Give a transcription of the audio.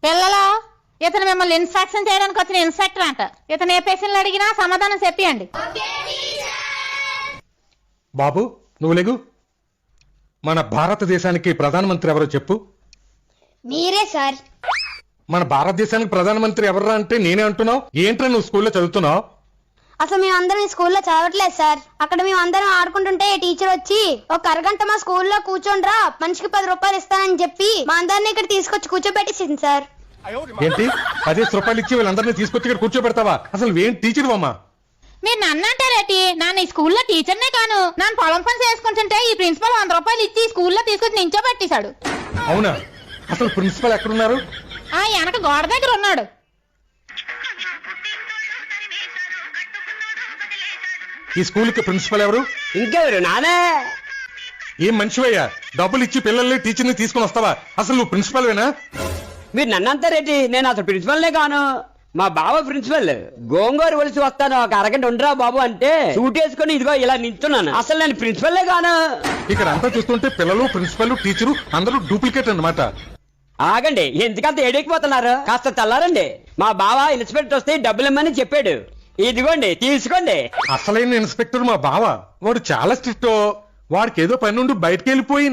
పిల్లలు, ఇతను మిమ్మల్ని ఇన్స్ట్రక్షన్ చేయడానికి వచ్చిన ఇన్స్ట్రక్టర్ అంట. ఇతను ఏ ప్రశ్నలు అడిగినా సమాధానం చెప్పండి. బాబు నువ్వు లేగు. మన భారతదేశానికి ప్రధానమంత్రి ఎవరో చెప్పు. మీరే సార్. మన భారతదేశానికి ప్రధానమంత్రి ఎవరా అంటే నేనే అంటున్నావు. ఏంట్రా నువ్వు స్కూల్లో చదువుతున్నావు? అసలు మేమందరం స్కూల్లో చదవట్లేదు సార్. అక్కడ మేమందరం ఆడుకుంటుంటే టీచర్ వచ్చి ఒక అరగంట మా స్కూల్లో కూర్చోండ్రా, మనిషికి 10 రూపాయలు ఇస్తానని చెప్పి మా అందరినీ ఇక్కడ తీసుకొచ్చి కూర్చోబెట్టేసింది సార్. ఏంటి 10 రూపాయలు ఇచ్చి వీళ్ళందరినీ తీసుకొచ్చి ఇక్కడ కూర్చోబెడతావా? అసలు ఏం టీచర్ అమ్మా? మీరు నన్ను అంటారేటి? నాన్న ఈ స్కూల్లో టీచర్నే కాను. నన్ను పొలం పని చేసుకుంటుంటే ఈ ప్రిన్సిపల్ 100 రూపాయలు ఇచ్చి స్కూల్లో తీసుకొచ్చి నించోబెట్టేశాడు. అవునా? అసలు ప్రిన్సిపల్ ఎక్కడున్నారు? ఆ వెనక గోడ దగ్గర ఉన్నాడు. ఈ స్కూల్ కి ప్రిన్సిపల్ ఎవరు? ఇంకెవరు? నానే. ఏం మనిషివయ్యా, డబ్బులు ఇచ్చి పిల్లల్ని టీచర్ని తీసుకుని వస్తావా? అసలు నువ్వు ప్రిన్సిపల్ వేనా? మీరు నన్నంతారేంటి? నేను అసలు ప్రిన్సిపల్నే కాను. మా బావ ప్రిన్సిపల్. గోంగూర ఒలిసి వస్తాను, ఒక అరగంట ఉండరా బాబు అంటే సూట్ వేసుకుని ఇదిగో ఇలా నించున్నాను. అసలు నేను ప్రిన్సిపల్నే కాను. ఇక్కడ అంతా చూస్తుంటే పిల్లలు, ప్రిన్సిపల్, టీచరు అందరూ డూప్లికేట్ అన్నమాట. ఆగండి, ఎందుకంత ఏడెక్కిపోతున్నారు? కాస్త తెల్లారండి. మా బావ ఇన్స్పెక్టర్ వస్తే డబ్బులు ఇమ్మని చెప్పాడు. ఇదిగోండి తీసుకోండి. అసలైన ఇన్స్పెక్టర్ మా బావ. వాడు చాలా స్ట్రిక్ట్. వాడికి ఏదో పని నుండి బయటకు వెళ్ళిపోయి